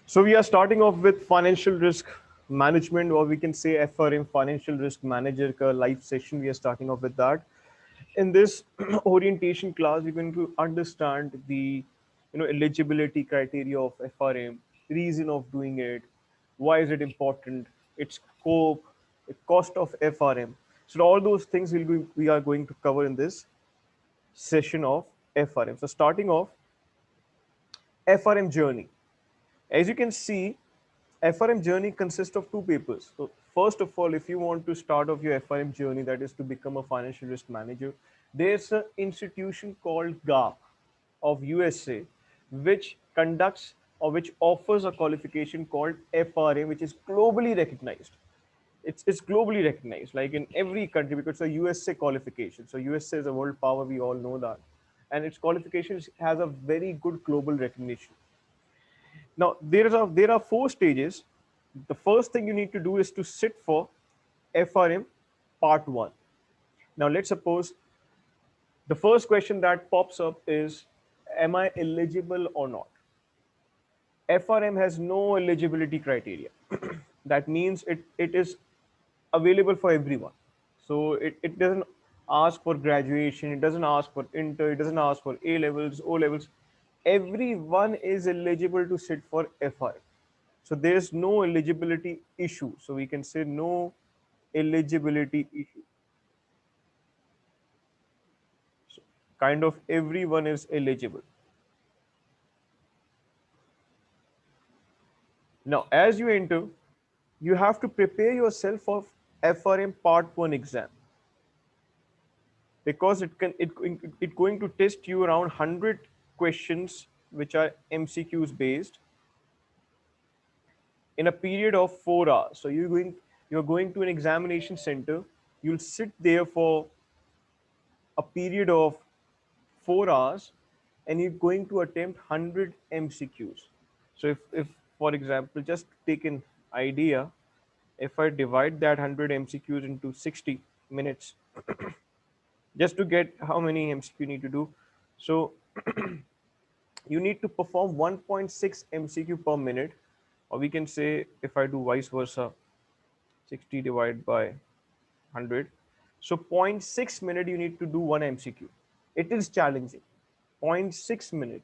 So we are starting off with financial risk management, or we can say FRM, financial risk manager ka live session. We are starting off with that. In this orientation class, we're going to understand the eligibility criteria of FRM, reason of doing it, why is it important, its scope, the cost of FRM. So all those things we are going to cover in this session of FRM. So starting off, FRM journey. As you can see, FRM journey consists of two papers. So first of all, if you want to start off your FRM journey, that is to become a financial risk manager, there's an institution called GAP of USA, which conducts or which offers a qualification called FRM, which is globally recognized. It's globally recognized, like in every country, because it's a USA qualification. So USA is a world power, we all know that, and its qualifications has a very good global recognition. Now there are four stages. The first thing you need to do is to sit for FRM part 1. Now let's suppose the first question that pops up is, am I eligible or not? FRM has no eligibility criteria. That means it is available for everyone. So it doesn't ask for graduation, it doesn't ask for inter, it doesn't ask for A levels, O levels. Everyone is eligible to sit for FRM. So there's no eligibility issue. So we can say no eligibility issue. So kind of everyone is eligible. Now, as you enter, you have to prepare yourself for FRM Part 1 exam, because it going to test you around 100 questions which are MCQs based in a period of 4 hours. So you're going to an examination center. You'll sit there for a period of 4 hours, and you're going to attempt 100 MCQs. So if for example, just take an idea, if I divide that 100 MCQs into 60 minutes, just to get how many MCQ you need to do. So you need to perform 1.6 MCQ per minute, or we can say, if I do vice versa, 60 divided by 100. So zero point 0.6 minute you need to do one MCQ. It is challenging. 0.6 minute.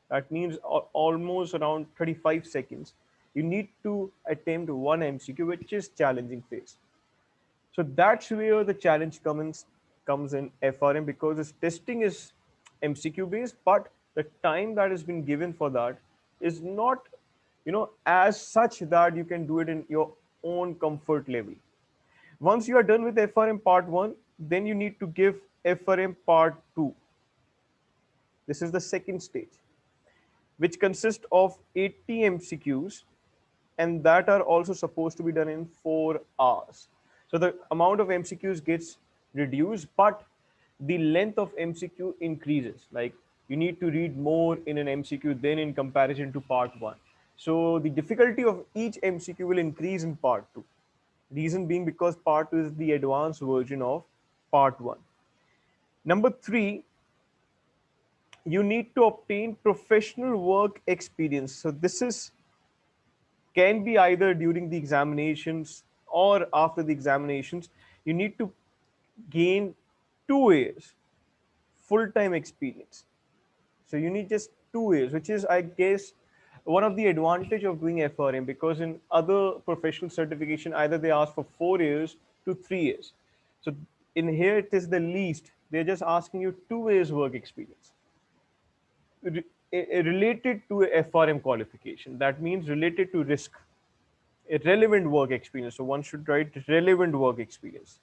That means almost around 35 seconds. You need to attempt one MCQ, which is challenging phase. So that's where the challenge comes in FRM, because this testing is MCQ based, but the time that has been given for that is not, as such that you can do it in your own comfort level. Once you are done with FRM part 1, then you need to give FRM part 2. This is the second stage, which consists of 80 MCQs, and that are also supposed to be done in 4 hours. So the amount of MCQs gets reduced, but the length of MCQ increases. Like, you need to read more in an MCQ than in comparison to part 1. So the difficulty of each MCQ will increase in part 2. Reason being because part 2 is the advanced version of part 1. Number 3, you need to obtain professional work experience. So this is can be either during the examinations or after the examinations. You need to gain 2 years full-time experience. So you need just 2 years, which is, I guess, one of the advantage of doing FRM, because in other professional certification, either they ask for 4 years to 3 years. So in here, it is the least. They're just asking you 2 years work experience related to a FRM qualification. That means related to risk, a relevant work experience. So one should write relevant work experience.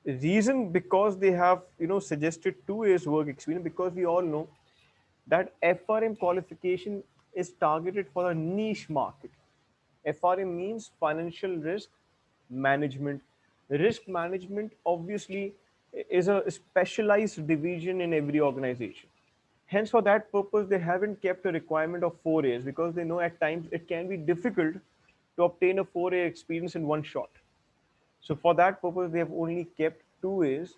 Reason because they have suggested 2 years work experience, because we all know that FRM qualification is targeted for a niche market. FRM means financial risk management. Risk management obviously is a specialized division in every organization. Hence, for that purpose, they haven't kept a requirement of 4 years, because they know at times it can be difficult to obtain a 4-year experience in one shot. So for that purpose, they have only kept 2 years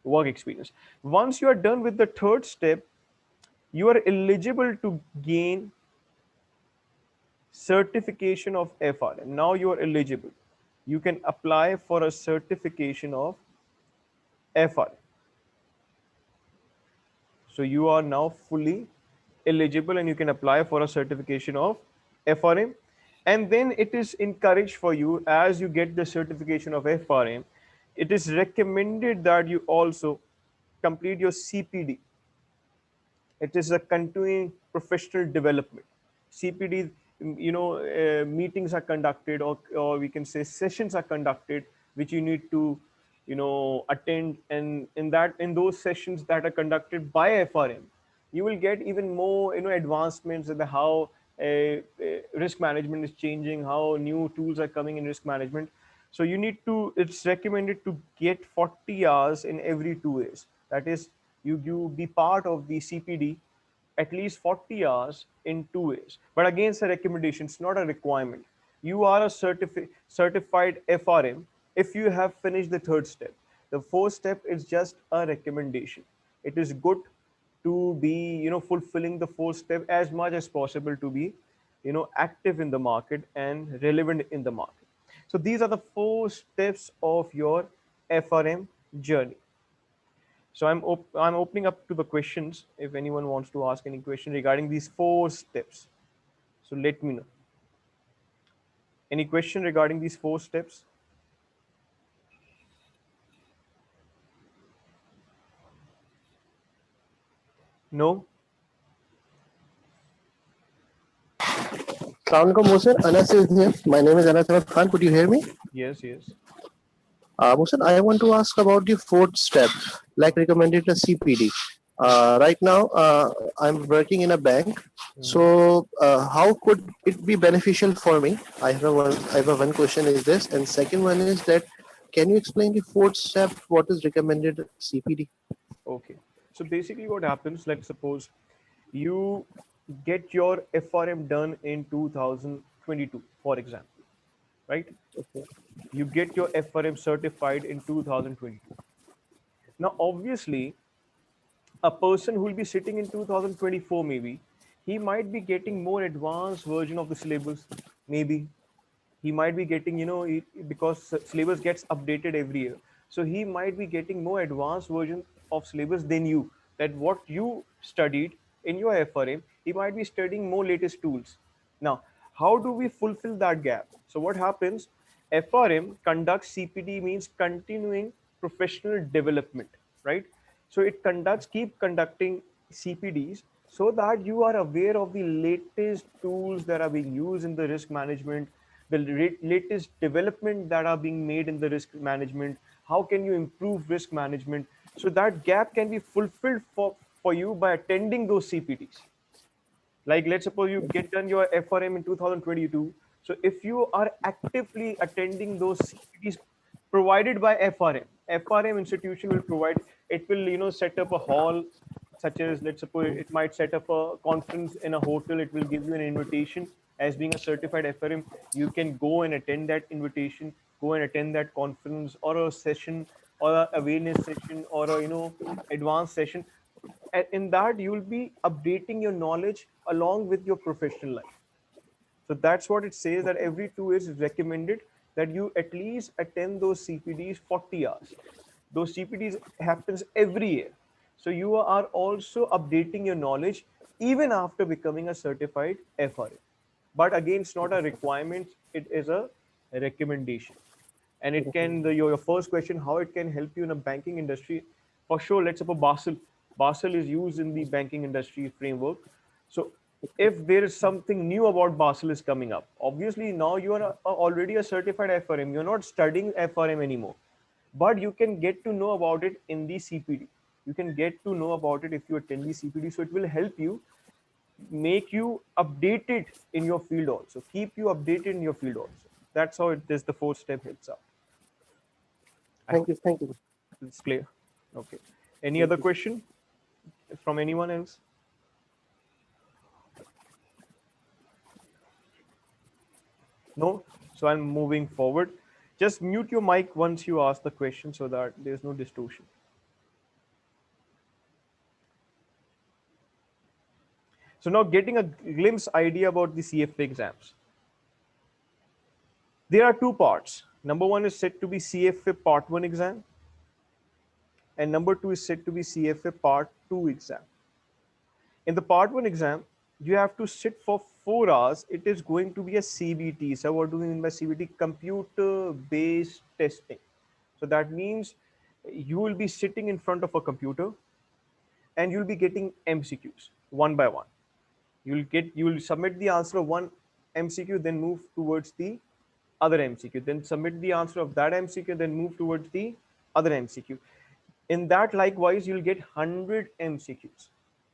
work experience. Once you are done with the third step, you are eligible to gain certification of FRM. Now you are eligible. You can apply for a certification of FRM. So you are now fully eligible and you can apply for a certification of FRM. And then it is encouraged for you, as you get the certification of FRM, it is recommended that you also complete your CPD. It is a continuing professional development. CPD, meetings are conducted, or we can say sessions are conducted, which you need to, attend. And in those sessions that are conducted by FRM, you will get even more, advancements in the how risk management is changing, how new tools are coming in risk management. So you need to, it's recommended to get 40 hours in every 2 years. That is, you be part of the CPD at least 40 hours in 2 years. But again, it's a recommendation, it's not a requirement. You are a certified FRM if you have finished the third step. The fourth step is just a recommendation. It is good to be, fulfilling the fourth step as much as possible to be, active in the market and relevant in the market. So these are the four steps of your FRM journey. So I'm opening up to the questions if anyone wants to ask any question regarding these four steps. So let me know. Any question regarding these four steps? No? Assalamualaikum, Mohsin. Anas is here. My name is Anas Azam Khan. Could you hear me? Yes, yes. Mohsin, I want to ask about the fourth step, like recommended the CPD. Right now, I'm working in a bank. So, how could it be beneficial for me? I have a one question is this, and second one is that, can you explain the fourth step? What is recommended CPD? Okay. So basically what happens, let's suppose you get your FRM done in 2022, for example, right? You get your FRM certified in 2022. Now, obviously, a person who will be sitting in 2024, maybe he might be getting more advanced version of the syllabus. Maybe he might be getting, because syllabus gets updated every year, so he might be getting more advanced version of syllabus than you. That what you studied in your FRM, he might be studying more latest tools. Now, how do we fulfill that gap? So what happens, FRM conducts CPD, means continuing professional development, right? So it keep conducting CPDs so that you are aware of the latest tools that are being used in the risk management, the latest development that are being made in the risk management. How can you improve risk management? So that gap can be fulfilled for you by attending those CPDs. Like, let's suppose you get done your FRM in 2022. So if you are actively attending those CPDs provided by FRM institution will provide, it will, set up a hall, such as, let's suppose it might set up a conference in a hotel. It will give you an invitation. As being a certified FRM, you can go and attend that invitation, go and attend that conference or a session or a awareness session or a, advanced session. In that you will be updating your knowledge along with your professional life. So that's what it says, that every 2 years is recommended that you at least attend those CPDs 40 hours. Those CPDs happens every year. So you are also updating your knowledge even after becoming a certified FRA. But again, it's not a requirement, it is a recommendation. And it can, your first question, how it can help you in a banking industry, for sure. Let's suppose Basel is used in the banking industry framework. So if there is something new about Basel is coming up, obviously now you are already a certified FRM, you're not studying FRM anymore, but you can get to know about it in the CPD. You can get to know about it if you attend the CPD. So it will help you, make you updated in your field also, keep you updated in your field also. That's how it is, the fourth step helps out. I hope Thank you. it's clear. Okay. Any other question from anyone else? No? So I'm moving forward. Just mute your mic once you ask the question so that there's no distortion. So now, getting a glimpse idea about the CFA exams. There are two parts. Number one is said to be CFA Part 1 exam, and number two is said to be CFA Part 2 exam. In the Part 1 exam, you have to sit for 4 hours. It is going to be a CBT. So, what do we mean by CBT? Computer based testing. So, that means you will be sitting in front of a computer and you'll be getting MCQs one by one. You will submit the answer of one MCQ, then move towards the other MCQ, then submit the answer of that MCQ, then move towards the other MCQ. In that, likewise, you'll get 100 MCQs.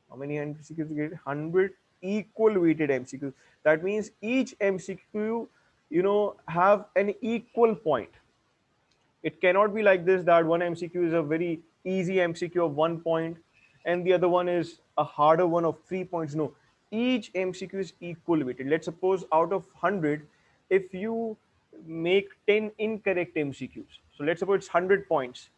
How many MCQs you get? 100 equal weighted MCQs. That means each MCQ, have an equal point. It cannot be like this, that one MCQ is a very easy MCQ of 1 point and the other one is a harder one of 3 points. No, each MCQ is equal weighted. Let's suppose out of 100, if you make 10 incorrect MCQs, so let's suppose it's 100 points.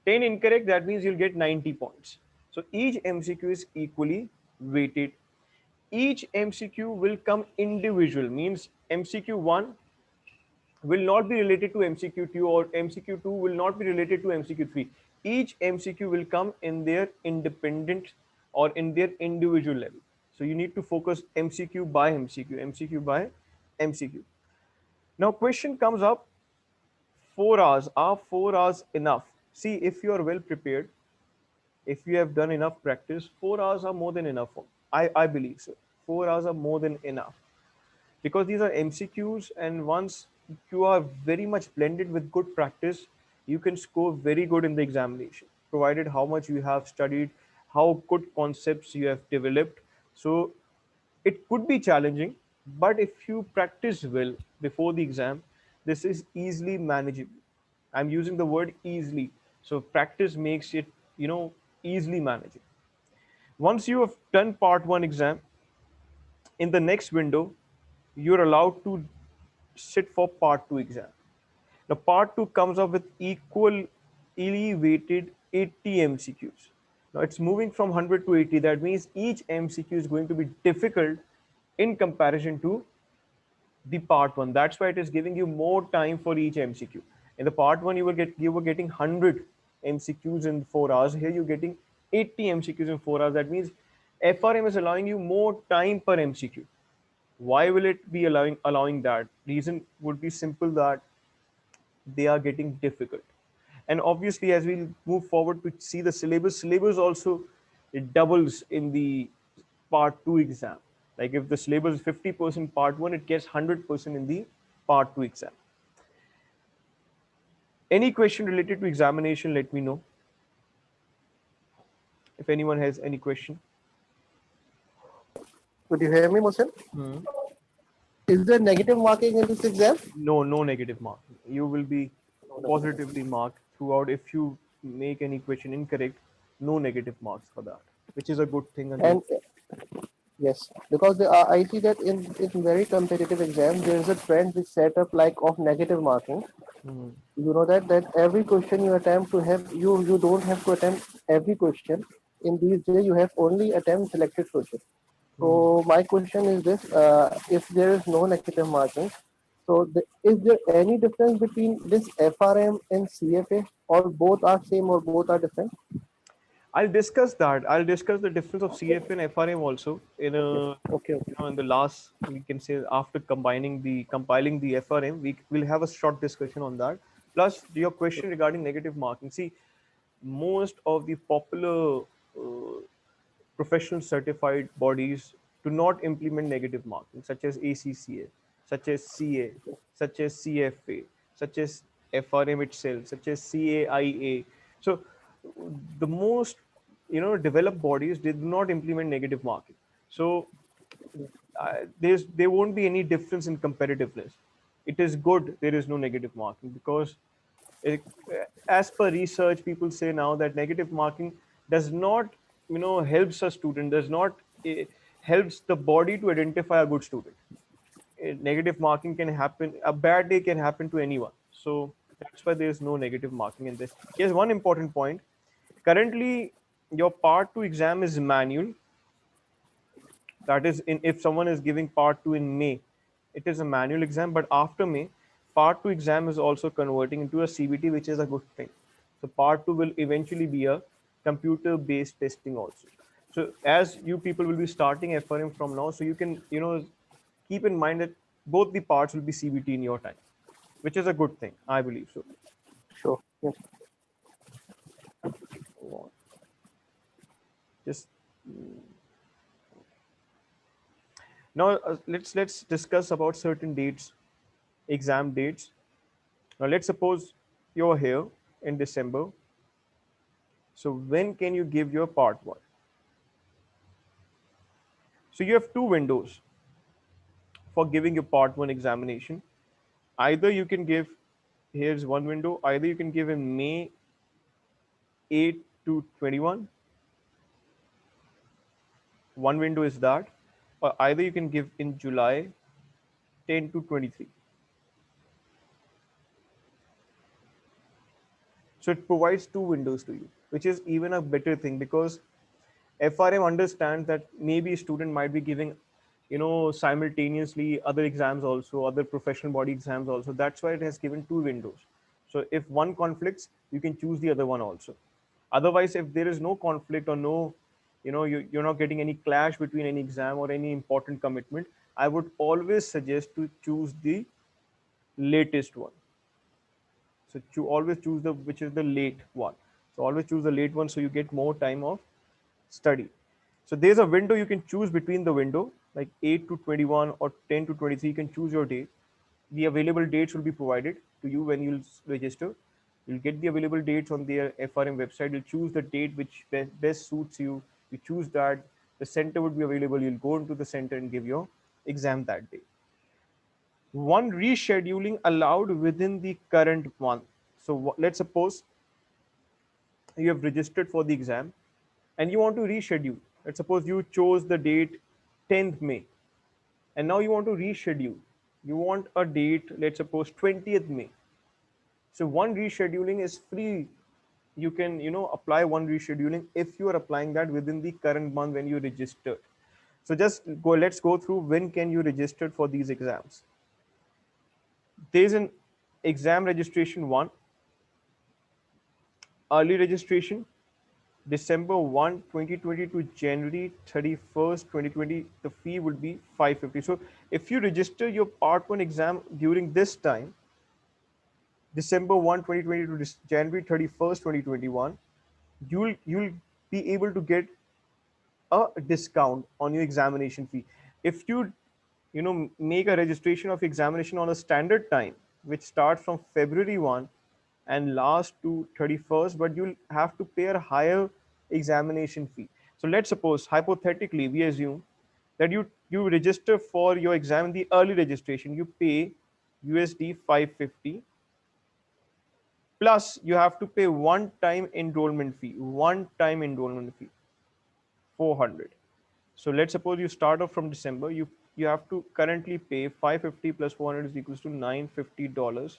10 incorrect, that means you'll get 90 points. So each MCQ is equally weighted. Each MCQ will come individual, means MCQ 1 will not be related to MCQ2 or MCQ2 will not be related to MCQ3. Each MCQ will come in their independent or in their individual level. So you need to focus MCQ by MCQ, MCQ by MCQ. Now question comes up, 4 hours, are 4 hours enough? See, if you are well prepared, if you have done enough practice, 4 hours are more than enough. I believe so. 4 hours are more than enough, because these are MCQs, and once you are very much blended with good practice, you can score very good in the examination, provided how much you have studied, how good concepts you have developed. So it could be challenging, but if you practice well before the exam, this is easily manageable. I'm using the word easily. So practice makes it, easily manageable. Once you have done part 1 exam, in the next window, you're allowed to sit for part 2 exam. Now, part 2 comes up with equally weighted 80 MCQs. Now, it's moving from 100 to 80. That means each MCQ is going to be difficult in comparison to the part 1. That's why it is giving you more time for each MCQ. In the part 1, you were getting 100 MCQs in 4 hours. Here you're getting 80 MCQs in 4 hours. That means FRM is allowing you more time per MCQ. Why will it be allowing that? Reason would be simple, that they are getting difficult. And obviously, as we move forward to see the syllabus also, it doubles in the part 2 exam. Like if the syllabus is 50% part 1, it gets 100% in the part 2 exam. Any question related to examination, let me know. If anyone has any question. Could you hear me, Mohsin? Hmm. Is there negative marking in this exam? No negative mark. You will be positively marked throughout. If you make any question incorrect, no negative marks for that, which is a good thing again. And yes, because I see that in very competitive exams, there is a trend which set up like of negative marking. Hmm. You know that every question you attempt to have, you don't have to attempt every question. In these days, you have only attempt selected questions. Hmm. So my question is this: if there is no negative marking, so is there any difference between this FRM and CFA, or both are same or both are different? I'll discuss that. I'll discuss the difference of CFA and FRM also in Okay, a, okay, okay. in the last, we can say, after compiling the FRM, we will have a short discussion on that. Plus your question regarding negative marking. See, most of the popular professional certified bodies do not implement negative marking, such as ACCA, such as CA, such as CFA, such as FRM itself, such as CAIA. So the most developed bodies did not implement negative marking. So there won't be any difference in competitiveness. It is good there is no negative marking, because it, as per research, people say now that negative marking does not helps a student, does not helps the body to identify a good student. Negative marking can happen, a bad day can happen to anyone. So that's why there is no negative marking in this. Here's one important point. Currently your part 2 exam is manual. That is, if someone is giving part 2 in May, it is a manual exam. But after May, part 2 exam is also converting into a CBT, which is a good thing. So part 2 will eventually be a computer based testing also. So as you people will be starting FRM from now, so you can, keep in mind that both the parts will be CBT in your time, which is a good thing, I believe so. Sure. Yes. Just now, let's discuss about certain dates, exam dates. Now let's suppose you're here in December. So when can you give your part 1? So you have two windows for giving your part 1 examination. Either you can give, here's one window, either you can give in May 8 to 21. One window is that, or either you can give in July 10 to 23. So it provides two windows to you, which is even a better thing because FRM understands that maybe a student might be giving, simultaneously other exams also, other professional body exams also. That's why it has given two windows. So if one conflicts, you can choose the other one also. Otherwise, if there is no conflict or no, you're not getting any clash between any exam or any important commitment, I would always suggest to choose the latest one. So always choose the which is the late one. So always choose the late one so you get more time of study. So there's a window you can choose between the window like 8 to 21 or 10 to 23. You can choose your date. The available dates will be provided to you when you'll register. You'll get the available dates on their FRM website. You'll choose the date which best suits you. You choose that. The center would be available. You'll go into the center and give your exam that day. One rescheduling allowed within the current month. So let's suppose you have registered for the exam and you want to reschedule. Let's suppose you chose the date 10th May and now you want to reschedule. You want a date, let's suppose 20th May. So one rescheduling is free. You can, apply one rescheduling if you are applying that within the current month when you registered. So just go, let's go through when can you register for these exams. There's an exam registration one, early registration, December 1, 2020 to January 31st, 2020, the fee would be 550. So if you register your part 1 exam during this time, December 1, 2020 to January 31st, 2021, you'll be able to get a discount on your examination fee. If you make a registration of examination on a standard time, which starts from February 1 and lasts to 31st, but you'll have to pay a higher examination fee. So let's suppose hypothetically we assume that you register for your exam in the early registration, you pay USD 550 plus you have to pay one time enrollment fee 400. So let's suppose you start off from December. You have to currently pay 550 plus 400 is equals to $950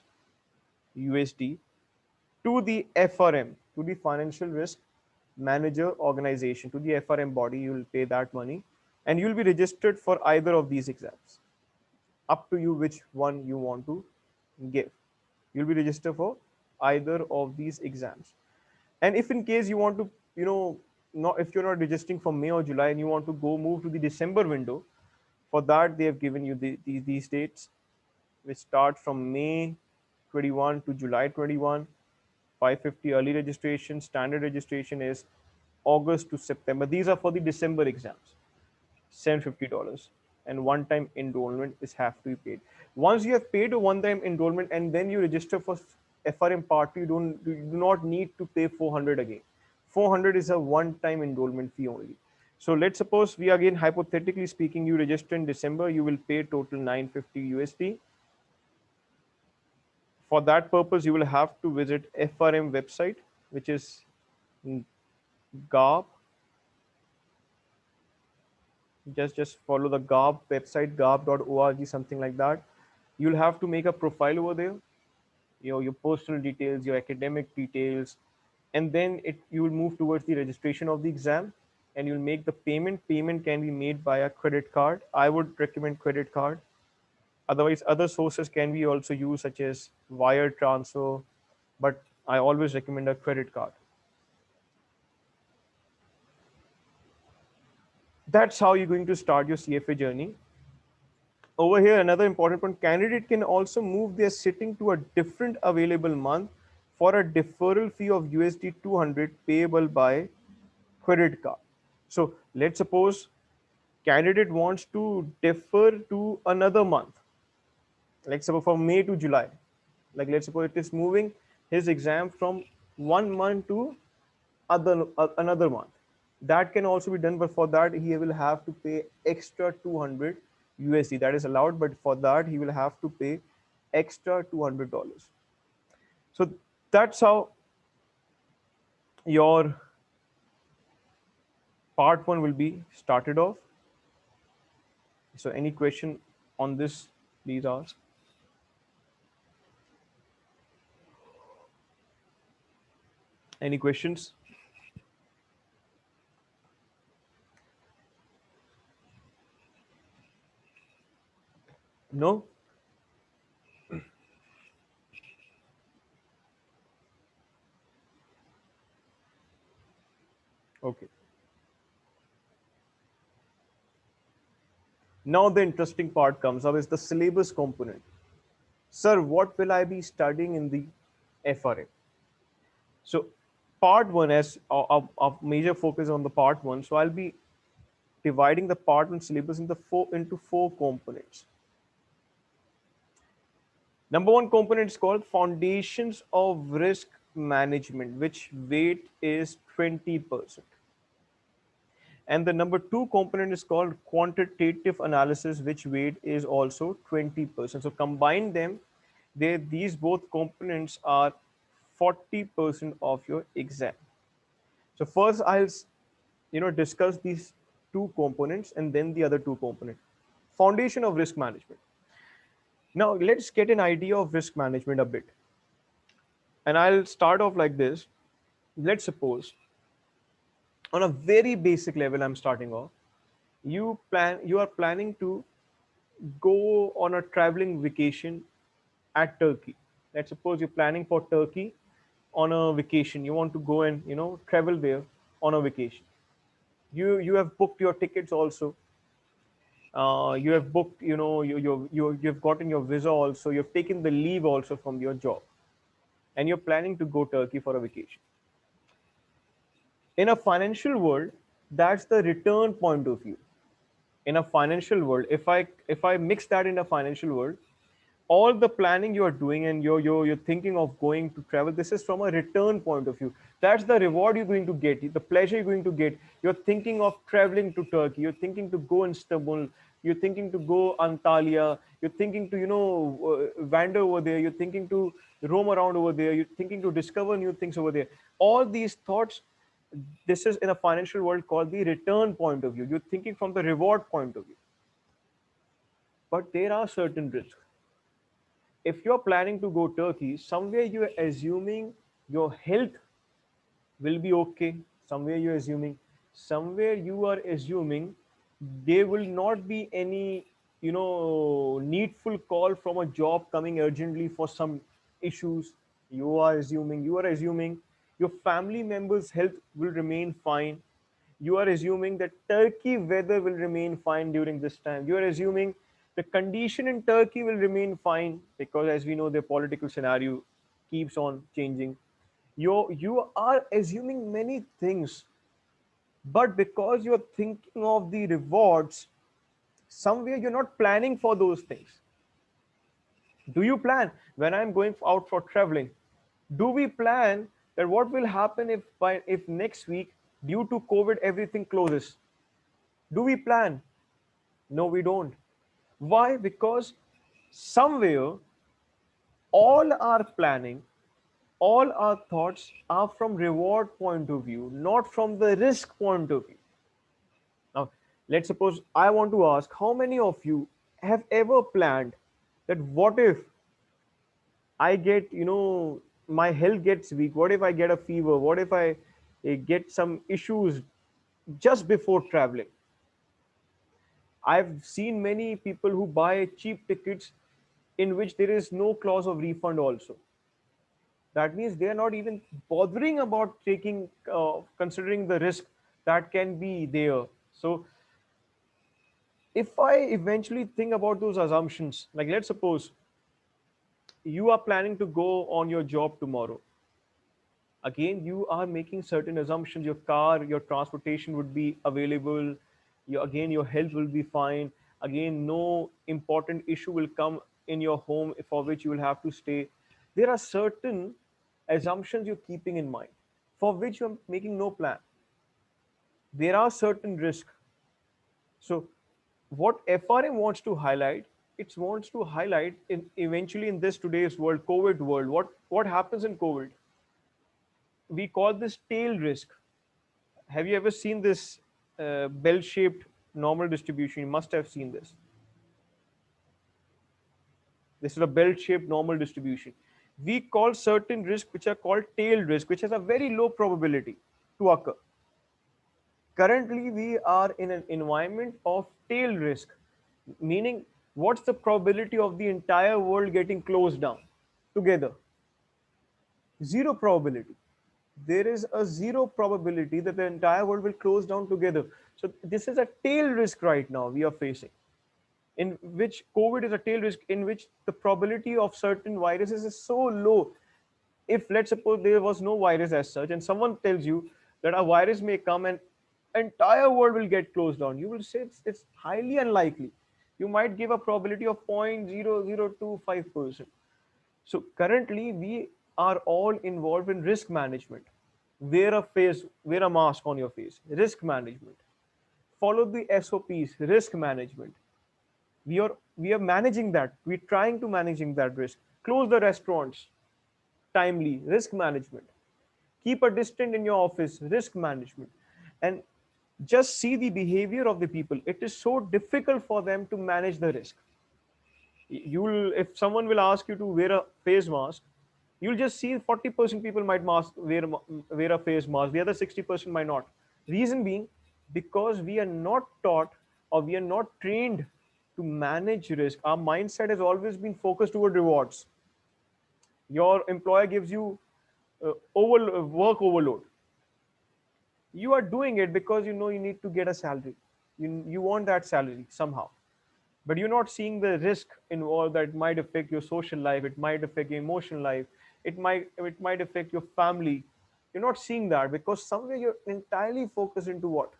USD to the FRM, to the Financial Risk Manager Organization, to the FRM body. You will pay that money, and you'll be registered for either of these exams. Up to you which one you want to give. You'll be registered for either of these exams. And if in case you want to, not if you're not registering for May or July and you want to go move to the December window, for that they have given you these dates, which start from May 21 to July 21. 550 early registration, standard registration is August to September. These are for the December exams. $750 and one-time enrollment is have to be paid. Once you have paid a one-time enrollment and then you register for FRM part 2, you do not need to pay 400 again. 400 is a one-time enrollment fee only. So let's suppose we again hypothetically speaking, you register in December, you will pay total 950 USD. For that purpose, you will have to visit FRM website, which is GARB. Just follow the GARB website, garb.org, something like that. You'll have to make a profile over there, your personal details, your academic details, and then you will move towards the registration of the exam and you'll make the payment. Payment can be made by a credit card. I would recommend credit card. Otherwise, other sources can be also used, such as wire transfer, but I always recommend a credit card. That's how you're going to start your CFA journey. Over here, another important point, candidate can also move their sitting to a different available month for a deferral fee of USD 200 payable by credit card. So let's suppose candidate wants to defer to another month, like suppose from May to July. Like let's suppose it is moving his exam from one month to another month. That can also be done, but for that he will have to pay extra 200 USD. That is allowed, but for that he will have to pay extra $200. So that's how your part one will be started off. So any question on this, please ask. Any questions? No? Okay. Now the interesting part comes up is the syllabus component. Sir, what will I be studying in the FRM? So part one, as a major focus on the part one. So I'll be dividing the part one syllabus into four components. Number one component is called Foundations of Risk Management, which weight is 20%. And the number two component is called Quantitative Analysis, which weight is also 20%. So combine them, these both components are 40% of your exam. So first I'll discuss these two components and then the other two components. Foundation of risk management. Now let's get an idea of risk management a bit. And I'll start off like this. Let's suppose on a very basic level, I'm starting off. You are planning to go on a traveling vacation at Turkey. Let's suppose you're planning for Turkey on a vacation. You want to go and travel there on a vacation. You have booked your tickets also. You have booked, you've gotten your visa also. You've taken the leave also from your job, and you're planning to go Turkey for a vacation. In a financial world, that's the return point of view. In a financial world, if I mix that in a financial world, all the planning you are doing and you're thinking of going to travel, this is from a return point of view. That's the reward you're going to get, the pleasure you're going to get. You're thinking of traveling to Turkey, you're thinking to go Istanbul, you're thinking to go Antalya, you're thinking to wander over there, you're thinking to roam around over there, you're thinking to discover new things over there. All these thoughts, this is in a financial world called the return point of view. You're thinking from the reward point of view. But there are certain risks. If you're planning to go Turkey, somewhere you're assuming your health will be okay. Somewhere you are assuming there will not be any, needful call from a job coming urgently for some issues. You are assuming your family members' health will remain fine. You are assuming that Turkey weather will remain fine during this time. You are assuming the condition in Turkey will remain fine because, as we know, the political scenario keeps on changing. You are assuming many things, but because you're thinking of the rewards, somewhere you're not planning for those things. Do you plan when I'm going out for traveling? Do we plan that what will happen if next week due to COVID everything closes? Do we plan? No, we don't. Why? Because somewhere all our planning, all our thoughts are from reward point of view, not from the risk point of view. Now, let's suppose I want to ask how many of you have ever planned that what if I get, my health gets weak? What if I get a fever? What if I get some issues just before traveling? I've seen many people who buy cheap tickets in which there is no clause of refund also. That means they are not even bothering about taking, considering the risk that can be there. So if I eventually think about those assumptions, like let's suppose you are planning to go on your job tomorrow. Again, you are making certain assumptions. Your car, your transportation would be available. Again, your health will be fine. Again, no important issue will come in your home for which you will have to stay. There are certain assumptions you're keeping in mind for which you're making no plan. There are certain risks. So what FRM wants to highlight, it wants to highlight in eventually in this today's world, COVID world, what happens in COVID. We call this tail risk. Have you ever seen this bell-shaped normal distribution? You must have seen this. This is a bell-shaped normal distribution. We call certain risks which are called tail risk, which has a very low probability to occur. Currently, we are in an environment of tail risk, meaning what's the probability of the entire world getting closed down together? Zero probability. There is a zero probability that the entire world will close down together. So this is a tail risk right now we are facing, in which COVID is a tail risk, in which the probability of certain viruses is so low. If let's suppose there was no virus as such, and someone tells you that a virus may come and entire world will get closed down, you will say it's highly unlikely. You might give a probability of 0.0025%. So currently, we are all involved in risk management. Wear a mask on your face. Risk management. Follow the SOPs. Risk management. We are managing that. We're trying to managing that risk. Close the restaurants timely. Risk management. Keep a distance in your office. Risk management. And just see the behavior of the people. It is so difficult for them to manage the risk. You'll If someone will ask you to wear a face mask, you'll just see 40% people might wear a face mask, the other 60% might not. Reason being, because we are not taught or we are not trained to manage risk. Our mindset has always been focused toward rewards. Your employer gives you work overload. You are doing it because you know you need to get a salary. You want that salary somehow, but you're not seeing the risk involved, that it might affect your social life, it might affect your emotional life, it might affect your family. You're not seeing that because somewhere you're entirely focused into what?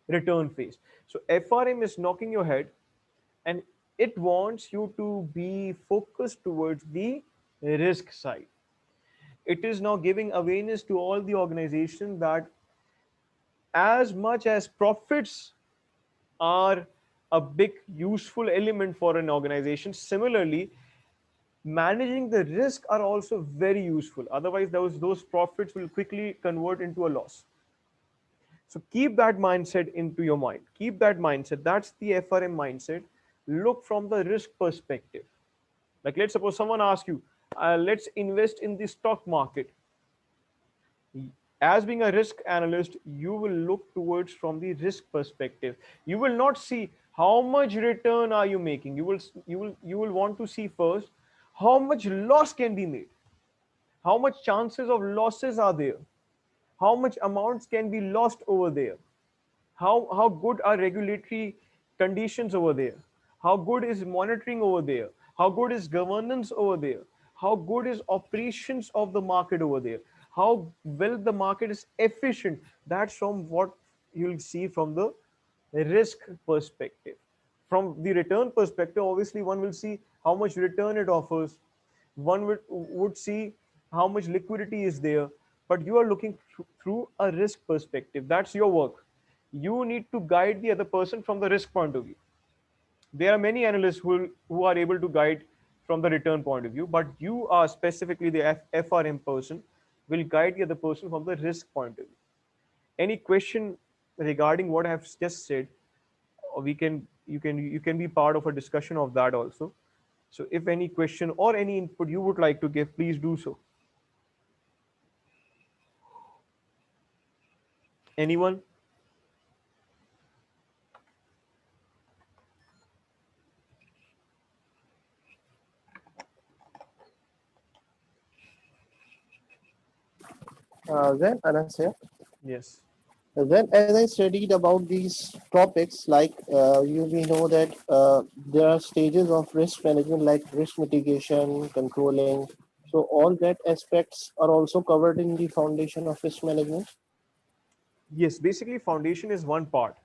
Return phase. So FRM is knocking your head, and it wants you to be focused towards the risk side. It is now giving awareness to all the organization that as much as profits are a big useful element for an organization, similarly managing the risk are also very useful. Otherwise those profits will quickly convert into a loss. So keep that mindset into your mind. Keep that mindset. That's the FRM mindset. Look from the risk perspective. Like let's suppose someone asks you, let's invest in the stock market. As being a risk analyst, you will look towards from the risk perspective. You will not see how much return are you making. You will want to see first how much loss can be made, how much chances of losses are there, how much amounts can be lost over there, how good are regulatory conditions over there, how good is monitoring over there, how good is governance over there, how good is operations of the market over there, how well the market is efficient. That's from what you'll see from the risk perspective. From the return perspective, obviously one will see how much return it offers, one would see how much liquidity is there, but you are looking through a risk perspective. That's your work. You need to guide the other person from the risk point of view. There are many analysts who are able to guide from the return point of view, but you are specifically the FRM person, will guide the other person from the risk point of view. Any question regarding what I have just said, or you can be part of a discussion of that also. So if any question or any input you would like to give, please do so. Anyone? Then, Anasya, Yes. then as I studied about these topics, like we know that there are stages of risk management, like risk mitigation, controlling. So all that aspects are also covered in the foundation of risk management. Yes, basically foundation is one part.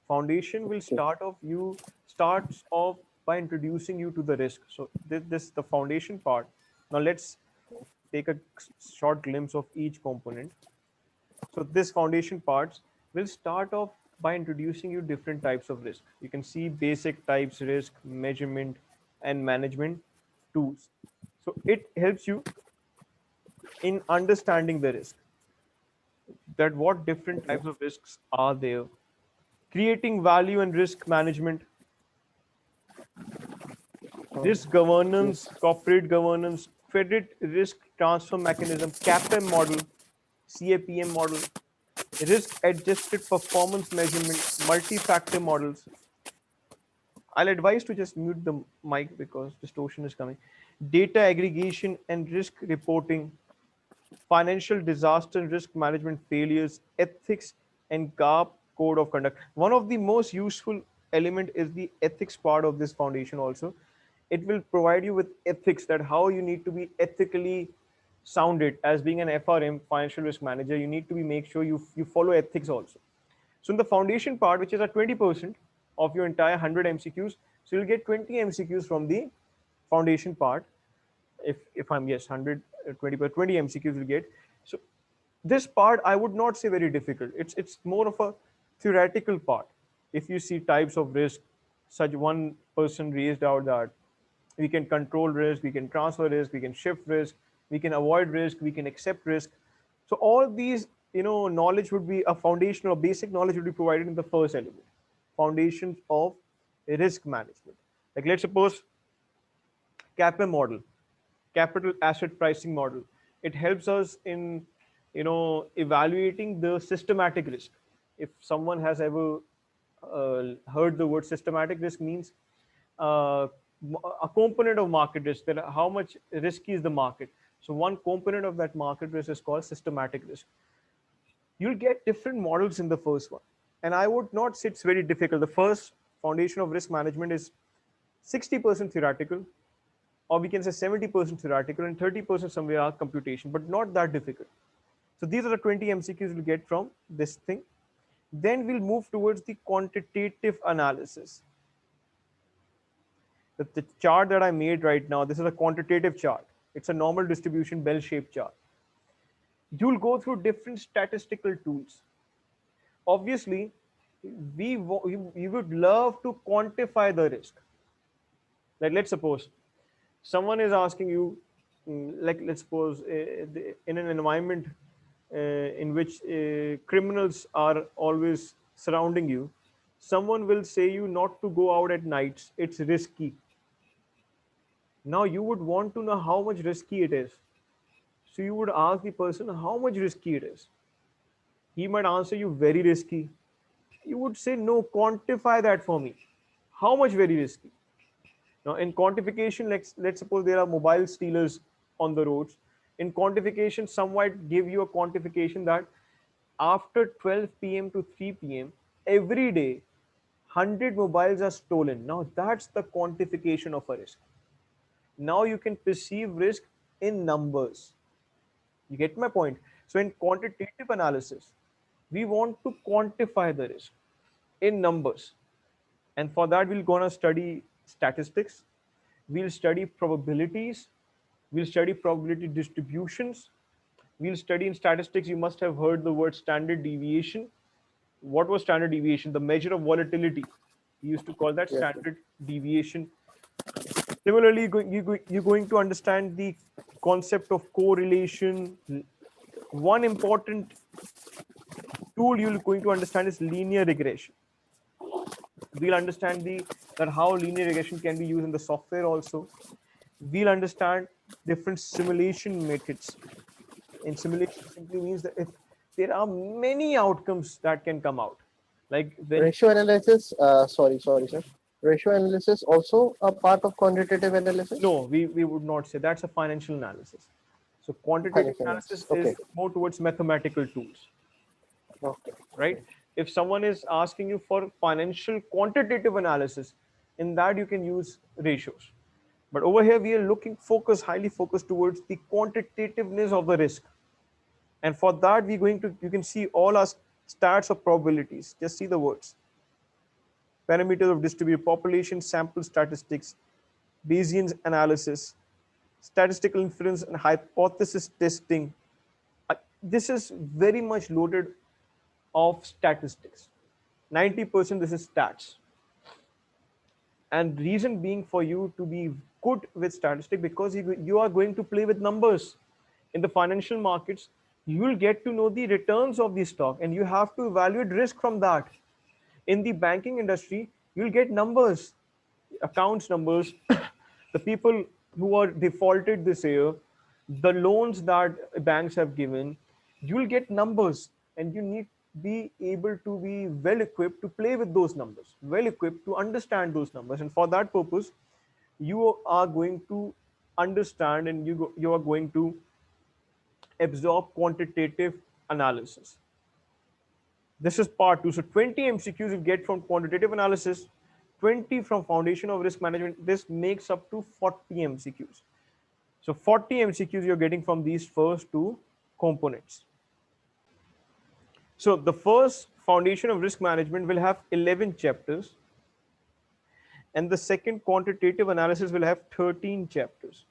Foundation will Okay. starts off by introducing you to the risk. So this the foundation part. Now let's take a short glimpse of each component. So this foundation parts will start off by introducing you different types of risk. You can see basic types risk, measurement, and management tools. So it helps you in understanding the risk, that what different Okay. types of risks are there, creating value and risk management, risk governance, Yes. corporate governance, credit risk transfer mechanism, CAPM model, CAPM model, risk adjusted performance measurement, multi-factor models. I'll advise to just mute the mic because distortion is coming. Data aggregation and risk reporting, financial disaster and risk management failures, ethics and GARP code of conduct. One of the most useful element is the ethics part of this foundation also. It will provide you with ethics, that how you need to be ethically sounded as being an FRM, financial risk manager. You need to be make sure you follow ethics also. So in the foundation part, which is at 20% of your entire 100 MCQs, so you'll get 20 MCQs from the foundation part. If I'm, yes, 100 20 per 20 MCQs will get. So this part I would not say very difficult. It's more of a theoretical part. If you see types of risk, such one person raised out that we can control risk, we can transfer risk, we can shift risk, we can avoid risk, we can accept risk. So all these, knowledge would be a foundation or basic knowledge would be provided in the first element, foundations of risk management. Like let's suppose CAPM model, capital asset pricing model. It helps us in, evaluating the systematic risk. If someone has ever heard the word systematic risk, means uh, a component of market risk, that how much risky is the market. So one component of that market risk is called systematic risk. You'll get different models in the first one, and I would not say it's very difficult. The first foundation of risk management is 60% theoretical, or we can say 70% theoretical and 30% somewhere are computation, but not that difficult. So these are the 20 MCQs we'll get from this thing. Then we'll move towards the quantitative analysis. The chart that I made right now, this is a quantitative chart. It's a normal distribution bell-shaped chart. You'll go through different statistical tools. Obviously, we would love to quantify the risk. Like let's suppose someone is asking you, like let's suppose in an environment in which criminals are always surrounding you, someone will say you not to go out at nights, it's risky. Now you would want to know how much risky it is. So you would ask the person how much risky it is. He might answer you very risky. You would say no, quantify that for me. How much very risky? Now, in quantification, let's suppose there are mobile stealers on the roads. In quantification, some might give you a quantification that after 12 p.m. to 3 p.m. every day, 100 mobiles are stolen. Now, that's the quantification of a risk. Now you can perceive risk in numbers. You get my point? So, in quantitative analysis, we want to quantify the risk in numbers. And for that, we're going to study statistics, we'll study probabilities, we'll study probability distributions, we'll study in statistics. You must have heard the word standard deviation. What was standard deviation? The measure of volatility. We used to call that Yes. standard deviation. Similarly, you're going to understand the concept of correlation. One important tool you're going to understand is linear regression. We'll understand the that how linear regression can be used in the software also. We'll understand different simulation methods. And simulation simply means that if there are many outcomes that can come out, like when, Ratio analysis. Sorry, sir. Ratio analysis also a part of quantitative analysis. no, we would not say that's a financial analysis. So quantitative analysis Mechanics. is Okay. more towards mathematical tools, Okay. right? If someone is asking you for financial quantitative analysis, in that you can use ratios. But over here, we are looking highly focused towards the quantitativeness of the risk. And for that, we're going to, you can see all our stats of probabilities. Just see the words. Parameters of distributed population, sample statistics, Bayesian analysis, statistical inference and hypothesis testing. This is very much loaded of statistics. 90% this is stats. And reason being for you to be good with statistics, because you are going to play with numbers. In the financial markets, you will get to know the returns of the stock and you have to evaluate risk from that. In the banking industry, you'll get numbers, accounts numbers, the people who are defaulted this year, the loans that banks have given. You'll get numbers, and you need be able to be well equipped to play with those numbers, well equipped to understand those numbers. And for that purpose, you are going to understand, and you are going to absorb quantitative analysis. This is part two. So 20 MCQs you get from quantitative analysis, 20 from foundation of risk management. This makes up to 40 MCQs. So 40 MCQs you're getting from these first two components. So the first foundation of risk management will have 11 chapters, and the second quantitative analysis will have 13 chapters.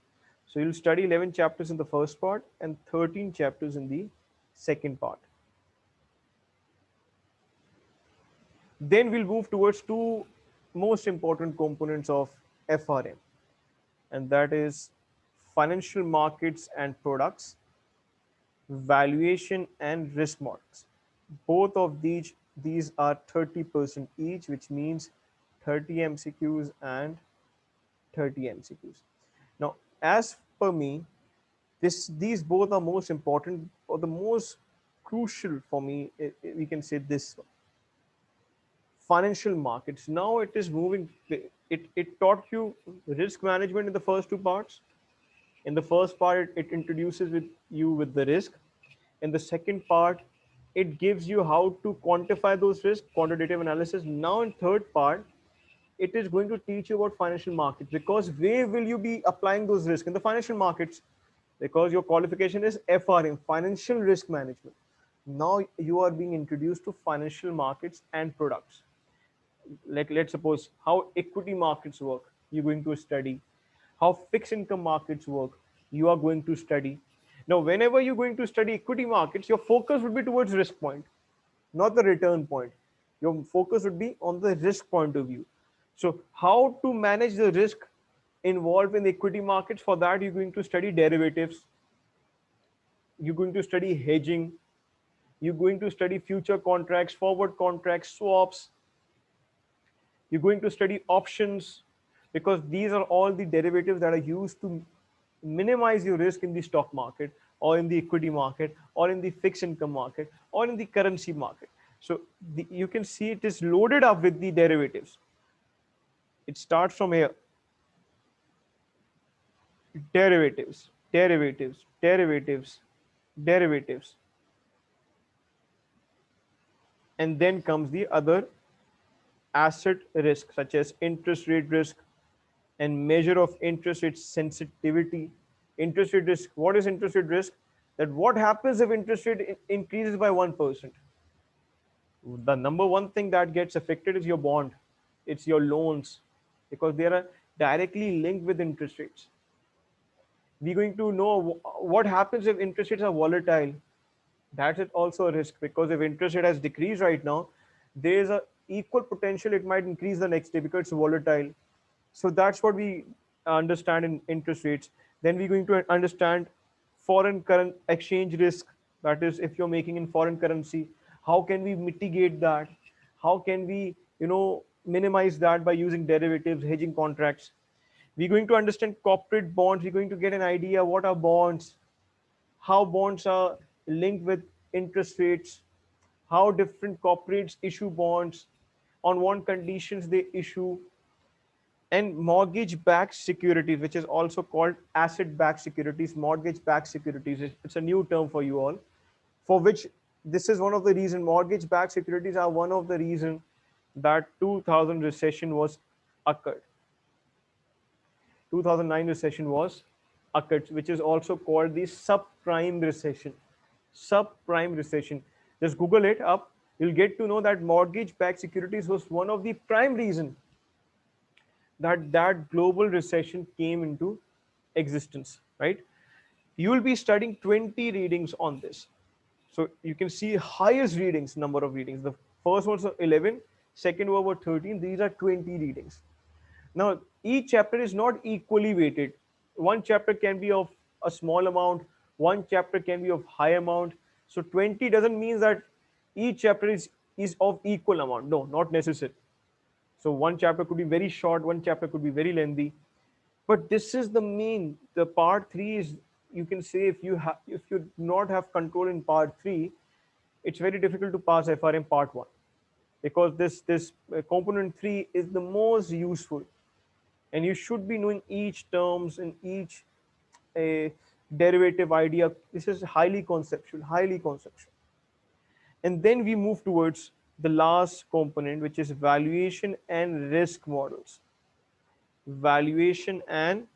So you'll study 11 chapters in the first part and 13 chapters in the second part. Then we'll move towards two most important components of FRM, and that is financial markets and products, valuation and risk models. Both of these are 30% each, which means 30 MCQs and 30 MCQs. Now, as per me, these both are most important, or the most crucial for me. We can say this one. Financial markets. Now it is moving. It taught you risk management in the first two parts. In the first part, it introduces with you with the risk. In the second part, it gives you how to quantify those risks, quantitative analysis. Now in third part, it is going to teach you about financial markets, because where will you be applying those risks in the financial markets? Because your qualification is FRM, financial risk management. Now you are being introduced to financial markets and products. Like, let's suppose how equity markets work, you're going to study. How fixed income markets work, you are going to study. Now whenever you're going to study equity markets, your focus would be towards risk point, not the return point. Your focus would be on the risk point of view. So how to manage the risk involved in the equity markets? For that, you're going to study derivatives, you're going to study hedging, you're going to study future contracts, forward contracts, swaps. You're going to study options, because these are all the derivatives that are used to minimize your risk in the stock market, or in the equity market, or in the fixed income market, or in the currency market. So you can see it is loaded up with the derivatives. It starts from here: derivatives, derivatives, derivatives, derivatives. And then comes the other asset risk, such as interest rate risk and measure of interest rate sensitivity. Interest rate risk. What is interest rate risk? That what happens if interest rate increases by 1%? The number one thing that gets affected is your bond, it's your loans, because they are directly linked with interest rates. We're going to know what happens if interest rates are volatile. That's it also a risk, because if interest rate has decreased right now, there is a equal potential it might increase the next day because it's volatile. So that's what we understand in interest rates. Then we're going to understand foreign current exchange risk. That is, if you're making in foreign currency, how can we mitigate that? How can we, minimize that by using derivatives, hedging contracts? We're going to understand corporate bonds. We're going to get an idea what are bonds, how bonds are linked with interest rates, how different corporates issue bonds, on what conditions they issue, And mortgage backed securities, which is also called asset backed securities, mortgage backed securities. It's a new term for you all, for which this is one of the reason mortgage backed securities are one of the reason that 2000 recession was occurred. 2009 recession was occurred, which is also called the subprime recession. Subprime recession. Just Google it up. You'll get to know that mortgage-backed securities was one of the prime reason that that global recession came into existence. Right? You will be studying 20 readings on this. So you can see highest readings, number of readings. The first one's 11, second one was 13. These are 20 readings. Now, each chapter is not equally weighted. One chapter can be of a small amount, one chapter can be of high amount. So 20 doesn't mean that each chapter is of equal amount. No, not necessary. So one chapter could be very short, one chapter could be very lengthy. But this is the main, the part three is, you can say, if you do not have control in part three, it's very difficult to pass FRM part one, because this component three is the most useful, and you should be knowing each terms and each a derivative idea. This is highly conceptual. And then we move towards the last component, which is valuation and risk models. Valuation and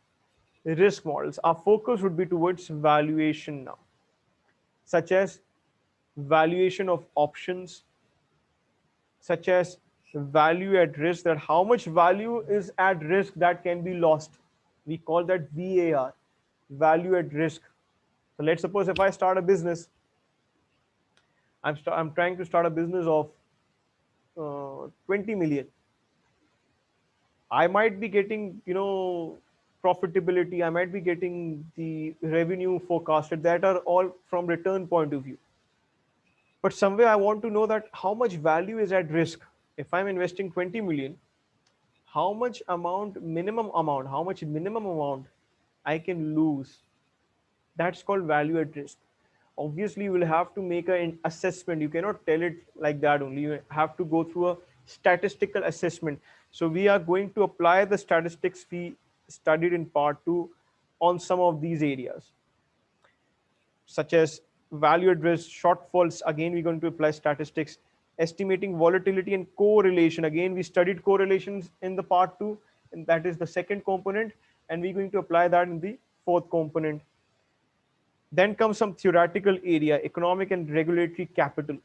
risk models. Our focus would be towards valuation now, such as valuation of options, such as value at risk, that how much value is at risk that can be lost. We call that VAR, value at risk. So let's suppose if I start a business, I'm trying to start a business of 20 million. I might be getting, profitability, I might be getting the revenue forecasted, that are all from return point of view. But somewhere I want to know that how much value is at risk. If I'm investing 20 million, how much how much minimum amount I can lose. That's called value at risk. Obviously, you will have to make an assessment. You cannot tell it like that only. You have to go through a statistical assessment. So we are going to apply the statistics we studied in part two on some of these areas, such as value at risk, shortfalls. Again, we're going to apply statistics, estimating volatility and correlation. Again, we studied correlations in the part two, and that is the second component, and we're going to apply that in the fourth component. Then comes some theoretical area, economic and regulatory capital,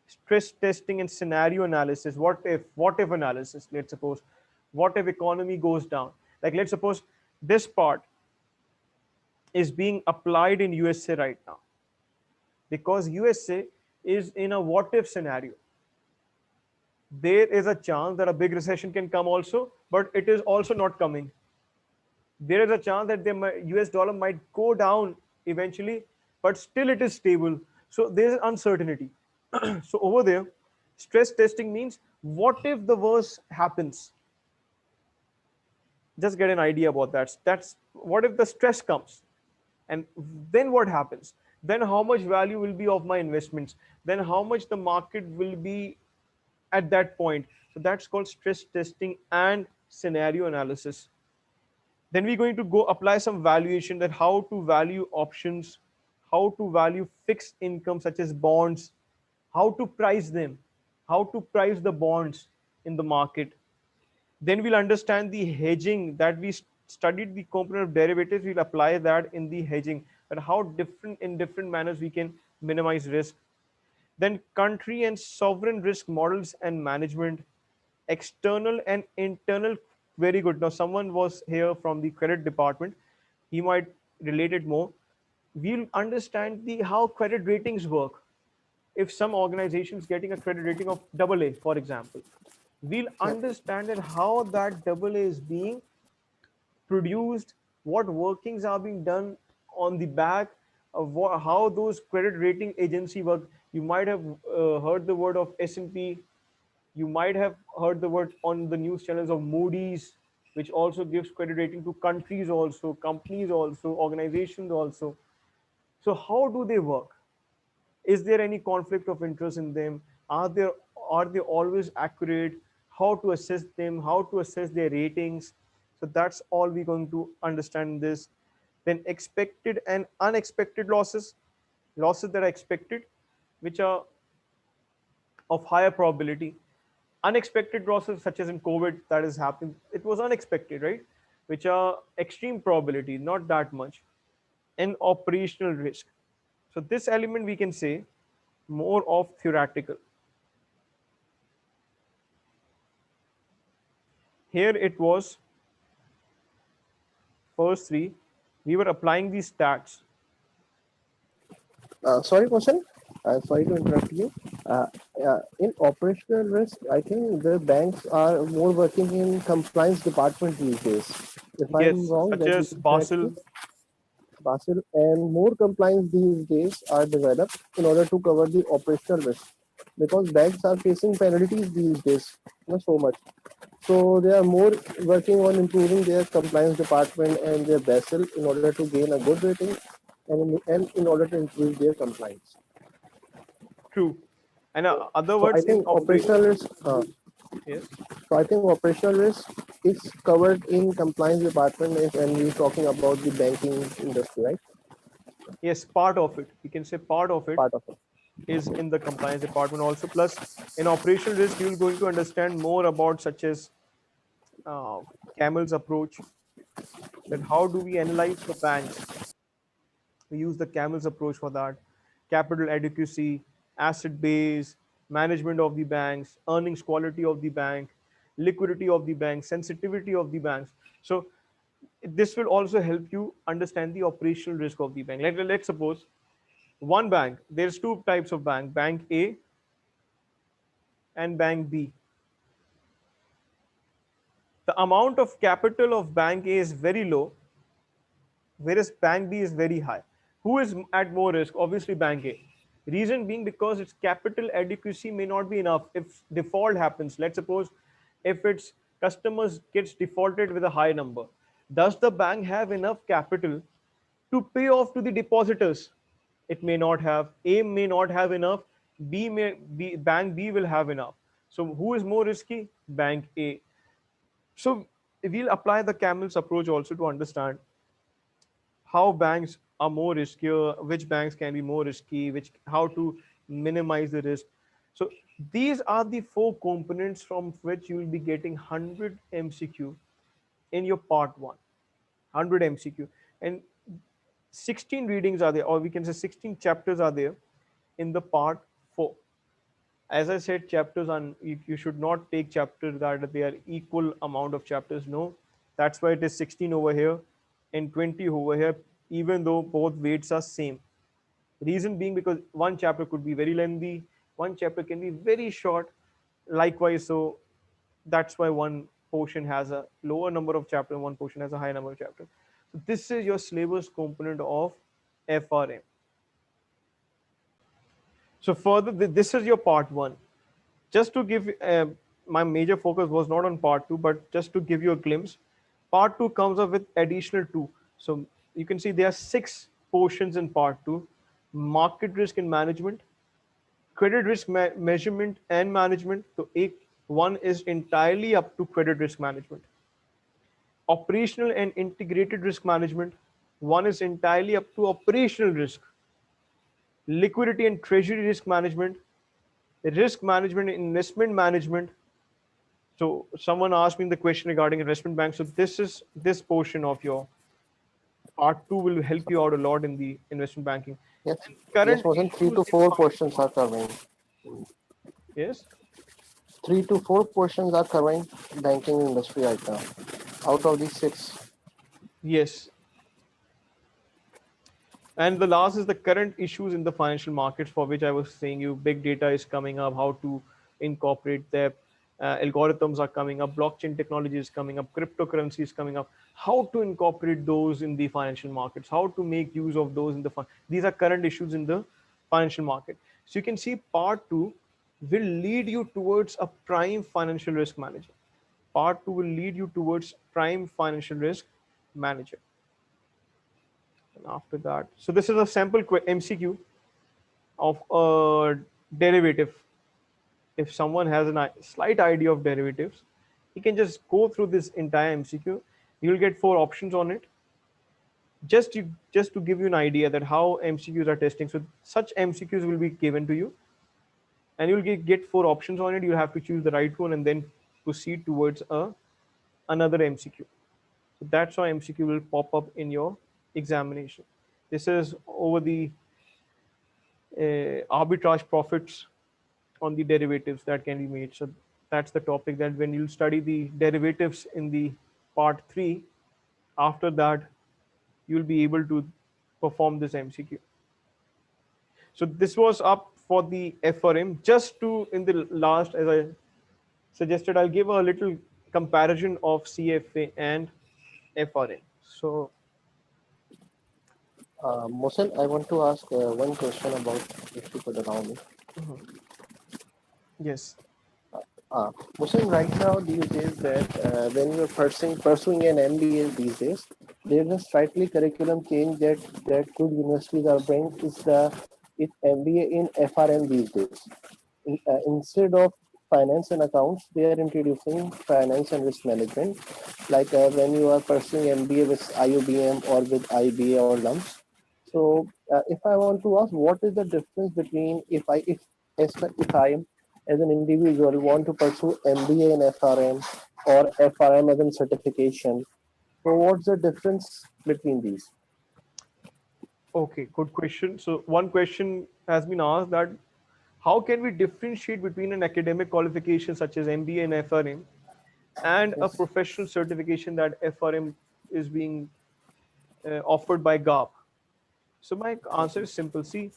stress testing and scenario analysis. What if analysis? Let's suppose, what if economy goes down? Like let's suppose this part is being applied in USA right now, because USA is in a what if scenario. There is a chance that a big recession can come also, but it is also not coming. There is a chance that US dollar might go down eventually, but still it is stable. So there is uncertainty. So over there, stress testing means what if the worst happens? Just get an idea about that. That's what if the stress comes, and then what happens? Then how much value will be of my investments? Then how much the market will be at that point? So that's called stress testing and scenario analysis. Then we're going to go apply some valuation, that how to value options, how to value fixed income such as bonds, how to price them, how to price the bonds in the market. Then we'll understand the hedging, that we studied the component of derivatives. We'll apply that in the hedging, and how different in different manners we can minimize risk. Then country and sovereign risk models and management, external and internal. Very good. Now someone was here from the credit department, he might relate it more. We'll understand the how credit ratings work. If some organization is getting a credit rating of AA, for example, we'll understand that how that AA is being produced, what workings are being done on the back of how those credit rating agency work. You might have heard the word of S&P. You might have heard the word on the news channels of Moody's, which also gives credit rating to countries also, companies also, organizations also. So how do they work? Is there any conflict of interest in them? Are they always accurate? how to assess them, how to assess their ratings. So that's all we're going to understand in this. Then expected and unexpected losses, losses that are expected, which are of higher probability. Unexpected losses, such as in COVID, that is happening, it was unexpected, right? Which are extreme probability, not that much. And operational risk. So this element we can say more of theoretical. Here it was first three, we were applying these stats. Sorry, Mohsin. Sorry to interrupt you. Uh, in operational risk, I think the banks are more working in compliance department these days. If I'm Yes, wrong, such then you as can correct me. Basel. Basel and more compliance these days are developed in order to cover the operational risk because banks are facing penalties these days, not so much. So they are more working on improving their compliance department and their Basel in order to gain a good rating and in order to increase their compliance. True. And other So I words, in think operational operational, risk. yes, So I think operational risk is covered in compliance department when we're talking about the banking industry, right? yes, part of it. We can say part of it Part of it. is in the compliance department also. Plus, in operational risk, you're going to understand more about such as uh, Camel's approach. That how do we analyze the banks? We use the Camel's approach for that. Capital adequacy, asset base, management of the banks, earnings quality of the bank, liquidity of the bank, sensitivity of the banks. So this will also help you understand the operational risk of the bank. Let's suppose one bank, there's two types of bank, bank A and bank B. The amount of capital of bank A is very low, whereas bank B is very high. Who is at more risk? Obviously, bank A. Reason being because its capital adequacy may not be enough. If default happens, let's suppose if its customers gets defaulted with a high number, does the bank have enough capital to pay off to the depositors? It may not have. A may not have enough. Bank B will have enough. So who is more risky? Bank A. So we'll apply the Camel's approach also to understand how banks are more riskier, which banks can be more risky, which how to minimize the risk. So these are the four components from which you will be getting 100 MCQ in your part 1. 100 MCQ. And 16 readings are there, or we can say 16 chapters are there in the part 4. As I said, chapters on you should not take chapters that they are equal amount of chapters. No, that's why it is 16 over here and 20 over here, even though both weights are same. Reason being because one chapter could be very lengthy, one chapter can be very short. Likewise, so that's why one portion has a lower number of chapters, one portion has a higher number of chapters. So this is your syllabus component of FRM. So further, this is your part 1. Just to give my major focus was not on part 2, but just to give you a glimpse, part 2 comes up with additional 2. So you can see there are 6 portions in part 2: market risk and management, credit risk measurement and management. So one is entirely up to credit risk management. Operational and integrated risk management, one is entirely up to operational risk. Liquidity and treasury risk management, risk management and investment management. So someone asked me the question regarding investment bank. So this portion of your part 2 will help you out a lot in the investment banking. Yes, And yes, current more than three issues to in four part questions are covering. yes, 3 to 4 questions are covering banking industry right now. Out of these six, yes. And the last is the current issues in the financial markets, for which I was saying you big data is coming up, how to incorporate that. Algorithms are coming up, blockchain technology is coming up, cryptocurrency is coming up. How to incorporate those in the financial markets? How to make use of those in the these are current issues in the financial market. So you can see part 2 will lead you towards a prime financial risk manager. Part 2 will lead you towards prime financial risk manager. And after that, so this is a sample MCQ of a derivative. if someone has a slight idea of derivatives, he can just go through this entire MCQ. You'll get four options on it. Just to give you an idea that how MCQs are testing. So such MCQs will be given to you, and you'll get four options on it. You have to choose the right one and then proceed towards another MCQ. So that's how MCQ will pop up in your examination. This is over the arbitrage profits on the derivatives that can be made. So that's the topic that when you study the derivatives in the part 3, after that you'll be able to perform this MCQ. So this was up for the FRM. Just to in the last, as I suggested, I'll give a little comparison of CFA and FRM. So Mohsen, I want to ask one question about, if you could allow me. yes. Mohsen, right now these days that when you're pursuing an MBA these days, there's a slightly curriculum change that good universities are bringing is the MBA in FRM these days. Instead of finance and accounts, they are introducing finance and risk management. Like when you are pursuing MBA with IUBM or with IBA or LUMS. So, if I want to ask, what is the difference between if I am as an individual want to pursue MBA in FRM or FRM as a certification? So, what's the difference between these? Okay, good question. So one question has been asked that how can we differentiate between an academic qualification such as MBA and FRM and a Yes. professional certification that FRM is being offered by GAP? So my answer is simple. See,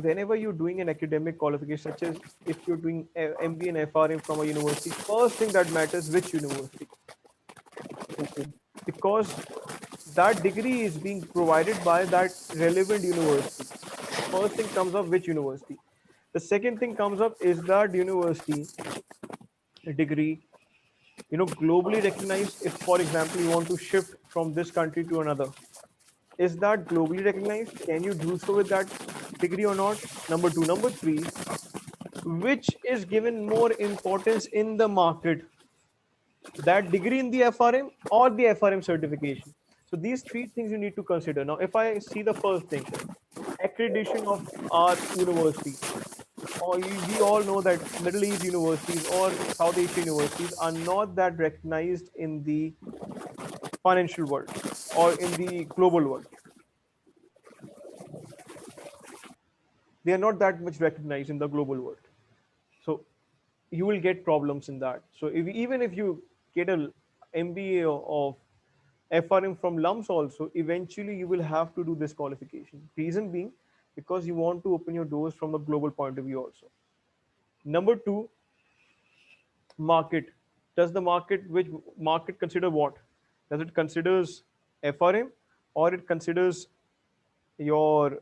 whenever you're doing an academic qualification, such as if you're doing MBA and FRM from a university, first thing that matters which university, Okay. because that degree is being provided by that relevant university. So first thing comes up which university. The second thing comes up is that university degree, globally recognized. If, for example, you want to shift from this country to another, is that globally recognized? Can you do so with that degree or not? Number two. Number three, which is given more importance in the market, that degree in the FRM or the FRM certification? So these three things you need to consider. Now, if I see the first thing, accreditation of our university, or we all know that Middle East universities or South Asia universities are not that recognized in the financial world or in the global world. They are not that much recognized in the global world. So you will get problems in that. So even if you get a MBA of FRM from LUMS also, eventually you will have to do this qualification. Reason being, because you want to open your doors from a global point of view also. Number two, market. Does the market, which market consider what? Does it considers FRM or it considers your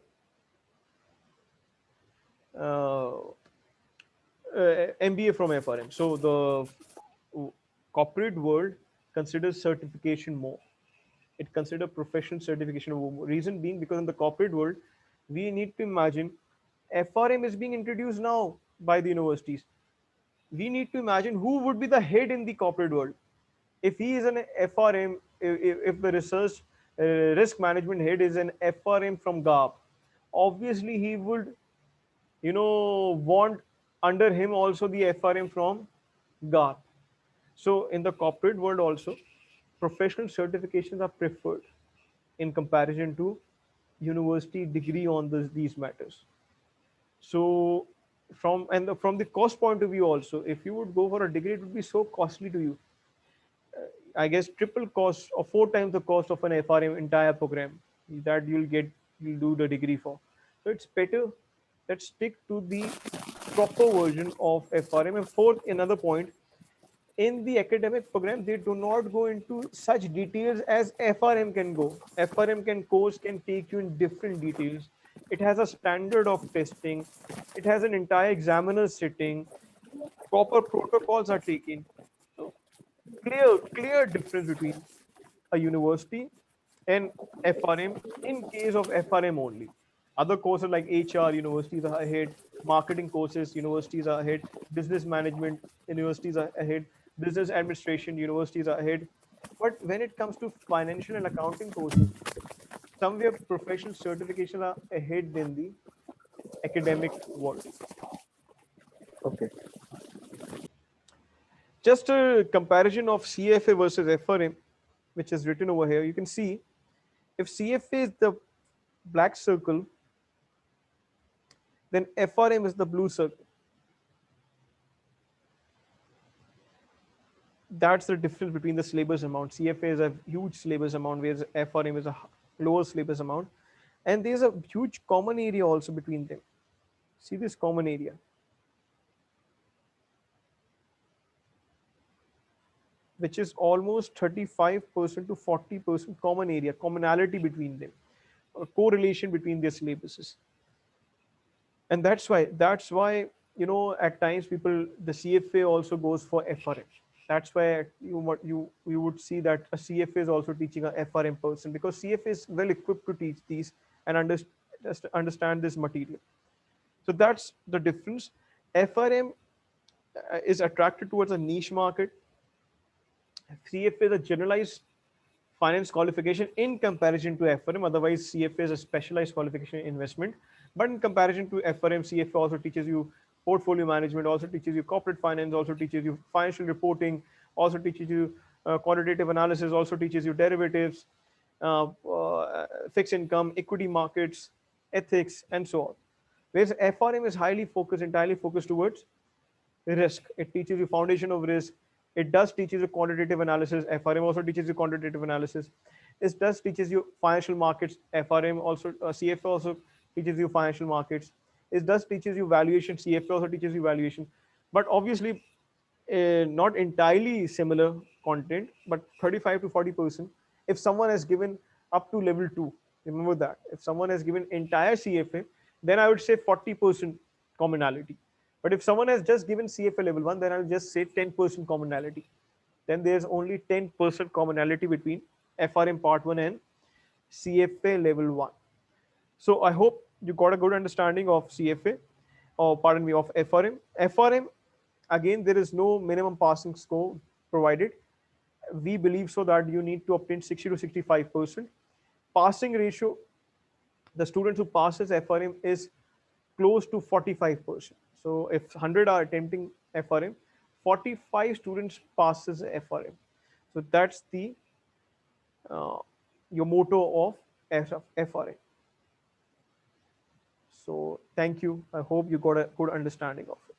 uh, MBA from FRM? So corporate world considers certification more. It consider professional certification more. Reason being, because in the corporate world, we need to imagine FRM is being introduced now by the universities. We need to imagine who would be the head in the corporate world. If he is an FRM, if the research risk management head is an FRM from GAP, obviously he would, want under him also the FRM from GAP. So in the corporate world also, professional certifications are preferred in comparison to university degree on these matters. So from the cost point of view also, if you would go for a degree, it would be so costly to you. I guess triple cost or four times the cost of an FRM entire program that you'll do the degree for. So it's better that stick to the proper version of FRM. And fourth, another point, in the academic program, they do not go into such details as FRM can go. FRM course can take you in different details. It has a standard of testing. It has an entire examiner sitting. Proper protocols are taken. So clear difference between a university and FRM in case of FRM only. Other courses like HR, universities are ahead. Marketing courses, universities are ahead. Business management, universities are ahead. Business administration, universities are ahead. But when it comes to financial and accounting courses, somewhere professional certifications are ahead than the academic world. Okay. Just a comparison of CFA versus FRM, which is written over here. You can see if CFA is the black circle, then FRM is the blue circle. That's the difference between the syllabus amount. CFA is a huge syllabus amount, whereas FRM is a lower syllabus amount. And there's a huge common area also between them. See this common area, which is almost 35% to 40% common area, commonality between them, a correlation between their syllabuses. And that's why at times people, the CFA also goes for FRM. That's why you would see that a CFA is also teaching a FRM person, because CFA is well equipped to teach these and just understand this material. So that's the difference. FRM is attracted towards a niche market. CFA is a generalized finance qualification in comparison to FRM. Otherwise, CFA is a specialized qualification in investment. But in comparison to FRM, CFA also teaches you portfolio management, also teaches you corporate finance, also teaches you financial reporting, also teaches you quantitative analysis, also teaches you derivatives, fixed income, equity markets, ethics, and so on. Whereas FRM is highly focused, entirely focused towards risk. It teaches you foundation of risk. It does teaches you quantitative analysis. FRM also teaches you quantitative analysis. It does teaches you financial markets. FRM also, CFA also teaches you financial markets. It does teaches you valuation. CFA also teaches you valuation. But obviously, not entirely similar content, but 35 to 40%. If someone has given up to level 2, remember that. If someone has given entire CFA, then I would say 40% commonality. But if someone has just given CFA level 1, then I'll just say 10% commonality. Then there's only 10% commonality between FRM part 1 and CFA level 1. So I hope you got a good understanding of CFA, or pardon me, of FRM. FRM, again, there is no minimum passing score provided. We believe so that you need to obtain 60 to 65%. Passing ratio, the students who passes FRM is close to 45%. So if 100 are attempting FRM, 45 students passes FRM. So that's the uh, your motto of FRM. So thank you. I hope you got a good understanding of it.